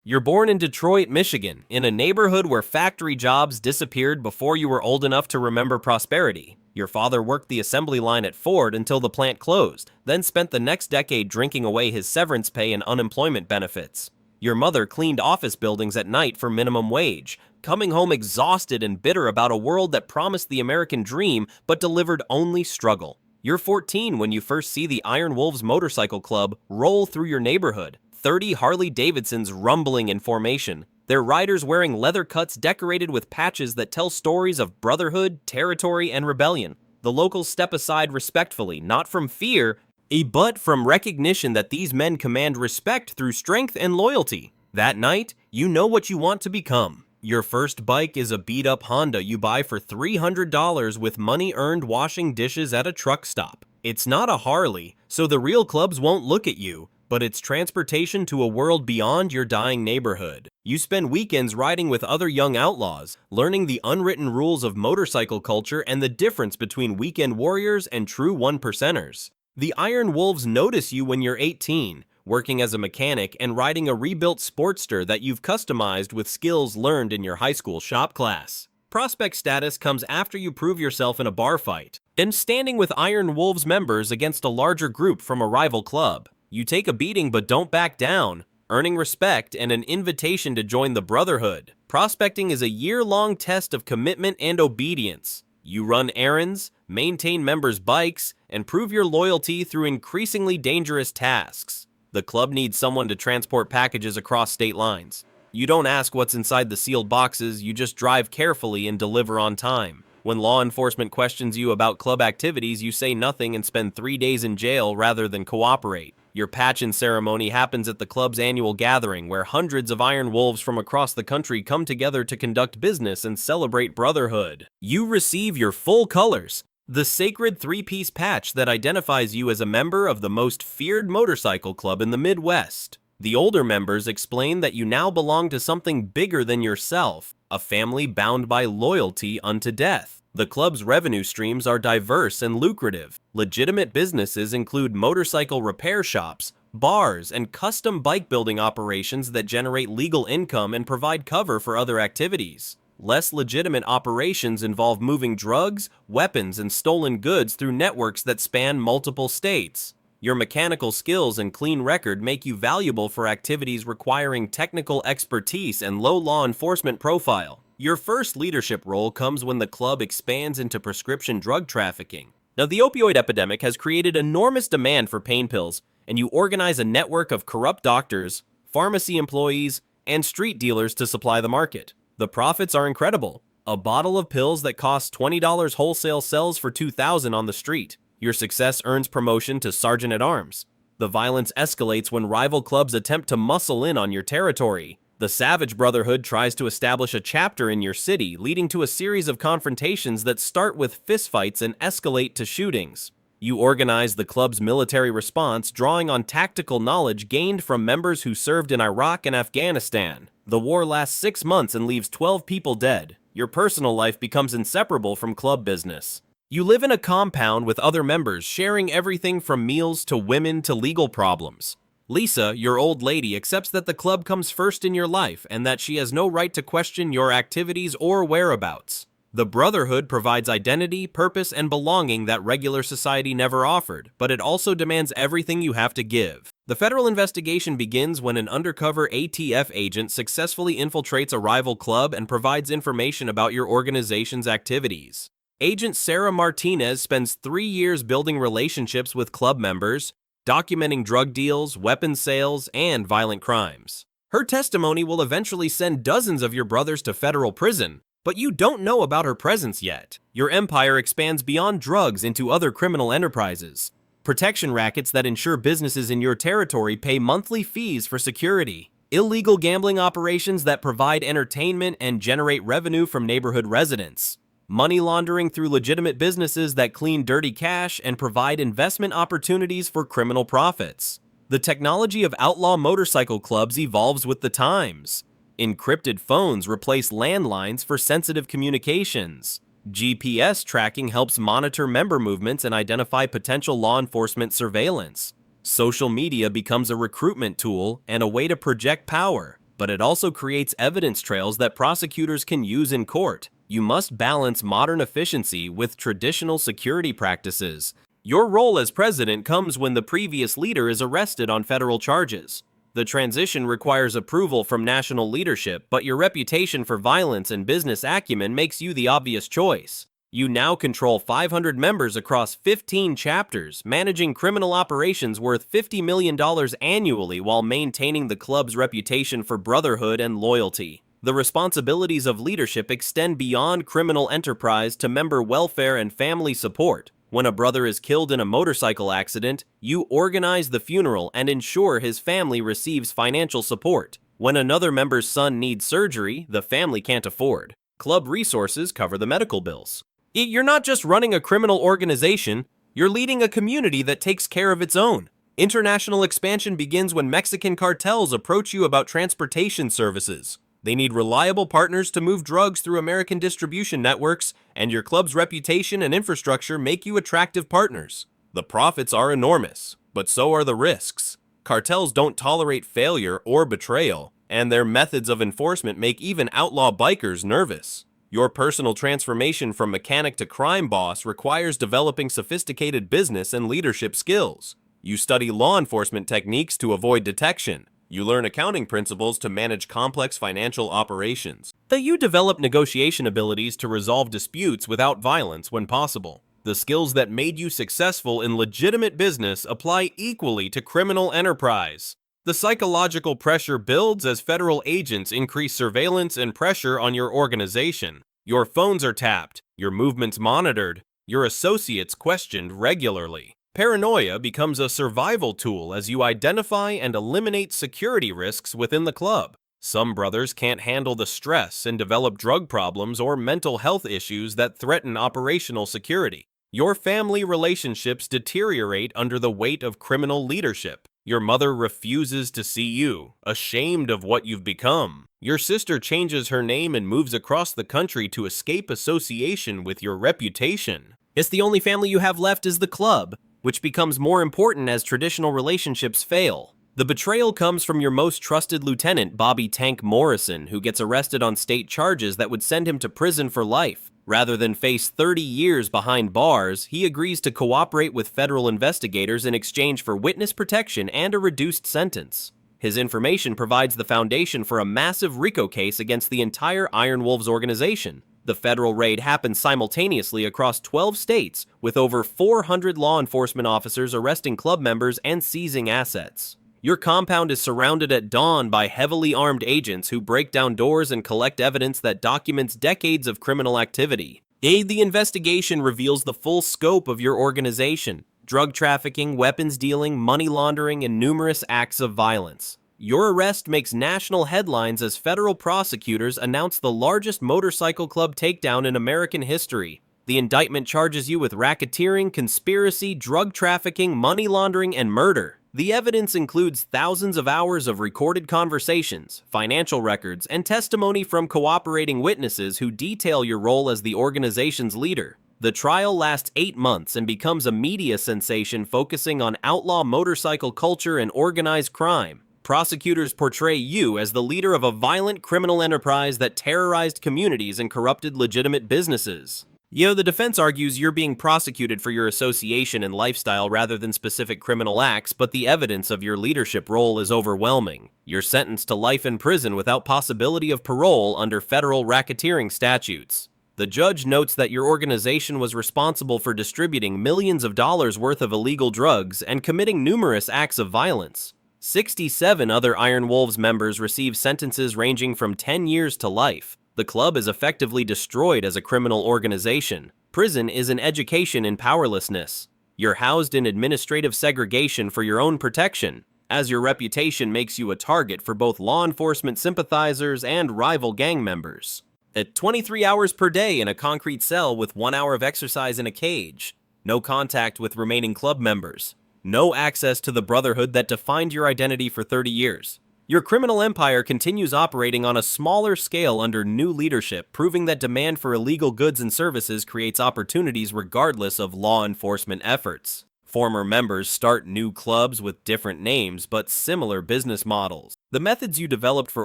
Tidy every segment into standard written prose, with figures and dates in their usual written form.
You're born in Detroit, Michigan, in a neighborhood where factory jobs disappeared before you were old enough to remember prosperity. Your father worked the assembly line at Ford until the plant closed, then spent the next decade drinking away his severance pay and unemployment benefits. Your mother cleaned office buildings at night for minimum wage, coming home exhausted and bitter about a world that promised the American dream but delivered only struggle. You're 14 when you first see the Iron Wolves Motorcycle Club roll through your neighborhood. 30 Harley-Davidsons rumbling in formation, their riders wearing leather cuts decorated with patches that tell stories of brotherhood, territory, and rebellion. The locals step aside respectfully, not from fear, but from recognition that these men command respect through strength and loyalty. That night, you know what you want to become. Your first bike is a beat-up Honda you buy for $300 with money earned washing dishes at a truck stop. It's not a Harley, so the real clubs won't look at you, but it's transportation to a world beyond your dying neighborhood. You spend weekends riding with other young outlaws, learning the unwritten rules of motorcycle culture and the difference between weekend warriors and true one-percenters. The Iron Wolves notice you when you're 18, working as a mechanic and riding a rebuilt Sportster that you've customized with skills learned in your high school shop class. Prospect status comes after you prove yourself in a bar fight, and standing with Iron Wolves members against a larger group from a rival club. You take a beating but don't back down, earning respect and an invitation to join the Brotherhood. Prospecting is a year-long test of commitment and obedience. You run errands, maintain members' bikes, and prove your loyalty through increasingly dangerous tasks. The club needs someone to transport packages across state lines. You don't ask what's inside the sealed boxes, you just drive carefully and deliver on time. When law enforcement questions you about club activities, you say nothing and spend 3 days in jail rather than cooperate. Your patch-in ceremony happens at the club's annual gathering, where hundreds of Iron Wolves from across the country come together to conduct business and celebrate brotherhood. You receive your full colors, the sacred 3-piece patch that identifies you as a member of the most feared motorcycle club in the Midwest. The older members explain that you now belong to something bigger than yourself, a family bound by loyalty unto death. The club's revenue streams are diverse and lucrative. Legitimate businesses include motorcycle repair shops, bars, and custom bike building operations that generate legal income and provide cover for other activities. Less legitimate operations involve moving drugs, weapons, and stolen goods through networks that span multiple states. Your mechanical skills and clean record make you valuable for activities requiring technical expertise and low law enforcement profile. Your first leadership role comes when the club expands into prescription drug trafficking. Now, the opioid epidemic has created enormous demand for pain pills, and you organize a network of corrupt doctors, pharmacy employees, and street dealers to supply the market. The profits are incredible. A bottle of pills that costs $20 wholesale sells for $2,000 on the street. Your success earns promotion to sergeant-at-arms. The violence escalates when rival clubs attempt to muscle in on your territory. The Savage Brotherhood tries to establish a chapter in your city, leading to a series of confrontations that start with fistfights and escalate to shootings. You organize the club's military response, drawing on tactical knowledge gained from members who served in Iraq and Afghanistan. The war lasts 6 months and leaves 12 people dead. Your personal life becomes inseparable from club business. You live in a compound with other members, sharing everything from meals to women to legal problems. Lisa, your old lady, accepts that the club comes first in your life and that she has no right to question your activities or whereabouts. The Brotherhood provides identity, purpose, and belonging that regular society never offered, but it also demands everything you have to give. The federal investigation begins when an undercover ATF agent successfully infiltrates a rival club and provides information about your organization's activities. Agent Sarah Martinez spends 3 years building relationships with club members, documenting drug deals, weapons sales, and violent crimes. Her testimony will eventually send dozens of your brothers to federal prison, but you don't know about her presence yet. Your empire expands beyond drugs into other criminal enterprises. Protection rackets that ensure businesses in your territory pay monthly fees for security. Illegal gambling operations that provide entertainment and generate revenue from neighborhood residents. Money laundering through legitimate businesses that clean dirty cash and provide investment opportunities for criminal profits. The technology of outlaw motorcycle clubs evolves with the times. Encrypted phones replace landlines for sensitive communications. GPS tracking helps monitor member movements and identify potential law enforcement surveillance. Social media becomes a recruitment tool and a way to project power. but it also creates evidence trails that prosecutors can use in court. You must balance modern efficiency with traditional security practices. Your role as president comes when the previous leader is arrested on federal charges. The transition requires approval from national leadership, but your reputation for violence and business acumen makes you the obvious choice. You now control 500 members across 15 chapters, managing criminal operations worth $50 million annually while maintaining the club's reputation for brotherhood and loyalty. The responsibilities of leadership extend beyond criminal enterprise to member welfare and family support. When a brother is killed in a motorcycle accident, you organize the funeral and ensure his family receives financial support. When another member's son needs surgery the family can't afford, club resources cover the medical bills. You're not just running a criminal organization, you're leading a community that takes care of its own. International expansion begins when Mexican cartels approach you about transportation services. They need reliable partners to move drugs through American distribution networks, and your club's reputation and infrastructure make you attractive partners. The profits are enormous, but so are the risks. Cartels don't tolerate failure or betrayal, and their methods of enforcement make even outlaw bikers nervous. Your personal transformation from mechanic to crime boss requires developing sophisticated business and leadership skills. You study law enforcement techniques to avoid detection. You learn accounting principles to manage complex financial operations. You develop negotiation abilities to resolve disputes without violence when possible. The skills that made you successful in legitimate business apply equally to criminal enterprise. The psychological pressure builds as federal agents increase surveillance and pressure on your organization. Your phones are tapped, your movements monitored, your associates questioned regularly. Paranoia becomes a survival tool as you identify and eliminate security risks within the club. Some brothers can't handle the stress and develop drug problems or mental health issues that threaten operational security. Your family relationships deteriorate under the weight of criminal leadership. Your mother refuses to see you, ashamed of what you've become. Your sister changes her name and moves across the country to escape association with your reputation. It's the only family you have left is the club, which becomes more important as traditional relationships fail. The betrayal comes from your most trusted lieutenant, Bobby Tank Morrison, who gets arrested on state charges that would send him to prison for life. Rather than face 30 years behind bars, he agrees to cooperate with federal investigators in exchange for witness protection and a reduced sentence. His information provides the foundation for a massive RICO case against the entire Iron Wolves organization. The federal raid happens simultaneously across 12 states, with over 400 law enforcement officers arresting club members and seizing assets. Your compound is surrounded at dawn by heavily armed agents who break down doors and collect evidence that documents decades of criminal activity. The investigation reveals the full scope of your organization: drug trafficking, weapons dealing, money laundering, and numerous acts of violence. Your arrest makes national headlines as federal prosecutors announce the largest motorcycle club takedown in American history. The indictment charges you with racketeering, conspiracy, drug trafficking, money laundering, and murder. The evidence includes thousands of hours of recorded conversations, financial records, and testimony from cooperating witnesses who detail your role as the organization's leader. The trial lasts 8 months and becomes a media sensation focusing on outlaw motorcycle culture and organized crime. Prosecutors portray you as the leader of a violent criminal enterprise that terrorized communities and corrupted legitimate businesses. The defense argues you're being prosecuted for your association and lifestyle rather than specific criminal acts, but the evidence of your leadership role is overwhelming. You're sentenced to life in prison without possibility of parole under federal racketeering statutes. The judge notes that your organization was responsible for distributing millions of dollars worth of illegal drugs and committing numerous acts of violence. 67 other Iron Wolves members receive sentences ranging from 10 years to life. The club is effectively destroyed as a criminal organization. Prison is an education in powerlessness. You're housed in administrative segregation for your own protection, as your reputation makes you a target for both law enforcement sympathizers and rival gang members. At 23 hours per day in a concrete cell with 1 hour of exercise in a cage. No contact with remaining club members. No access to the brotherhood that defined your identity for 30 years. Your criminal empire continues operating on a smaller scale under new leadership, proving that demand for illegal goods and services creates opportunities regardless of law enforcement efforts. Former members start new clubs with different names but similar business models. The methods you developed for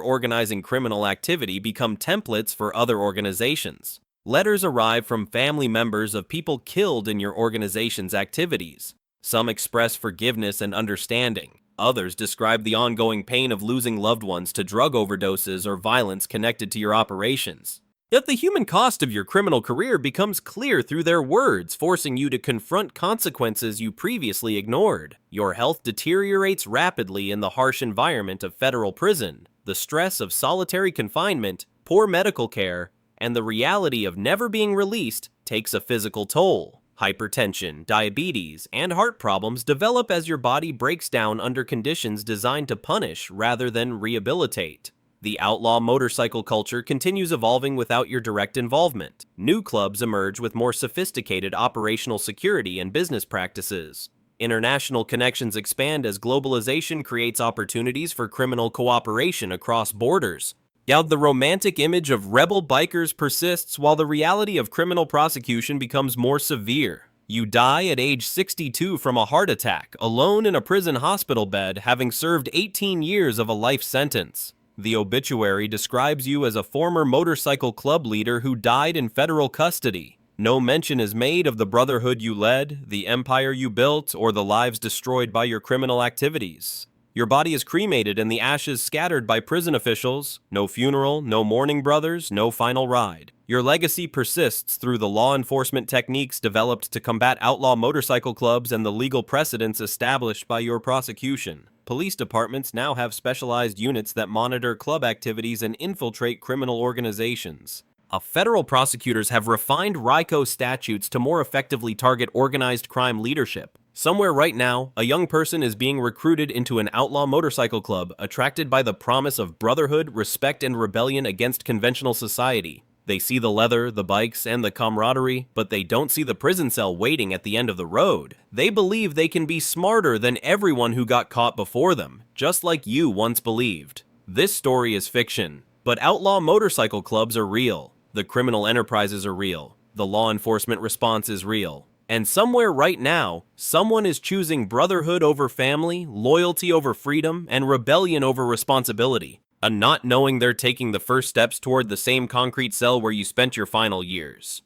organizing criminal activity become templates for other organizations. Letters arrive from family members of people killed in your organization's activities. Some express forgiveness and understanding. Others describe the ongoing pain of losing loved ones to drug overdoses or violence connected to your operations. Yet the human cost of your criminal career becomes clear through their words, forcing you to confront consequences you previously ignored. Your health deteriorates rapidly in the harsh environment of federal prison. The stress of solitary confinement, poor medical care, and the reality of never being released takes a physical toll. Hypertension, diabetes, and heart problems develop as your body breaks down under conditions designed to punish rather than rehabilitate. The outlaw motorcycle culture continues evolving without your direct involvement. New clubs emerge with more sophisticated operational security and business practices. International connections expand as globalization creates opportunities for criminal cooperation across borders. Yet the romantic image of rebel bikers persists while the reality of criminal prosecution becomes more severe. You die at age 62 from a heart attack, alone in a prison hospital bed, having served 18 years of a life sentence. The obituary describes you as a former motorcycle club leader who died in federal custody. No mention is made of the brotherhood you led, the empire you built, or the lives destroyed by your criminal activities. Your body is cremated and the ashes scattered by prison officials. No funeral, no mourning brothers, no final ride. Your legacy persists through the law enforcement techniques developed to combat outlaw motorcycle clubs and the legal precedents established by your prosecution. Police departments now have specialized units that monitor club activities and infiltrate criminal organizations. Federal prosecutors have refined RICO statutes to more effectively target organized crime leadership. Somewhere right now, a young person is being recruited into an outlaw motorcycle club, attracted by the promise of brotherhood, respect, and rebellion against conventional society. They see the leather, the bikes, and the camaraderie, but they don't see the prison cell waiting at the end of the road. They believe they can be smarter than everyone who got caught before them, just like you once believed. This story is fiction, but outlaw motorcycle clubs are real. The criminal enterprises are real. The law enforcement response is real. And somewhere right now, someone is choosing brotherhood over family, loyalty over freedom, and rebellion over responsibility. Not knowing they're taking the first steps toward the same concrete cell where you spent your final years.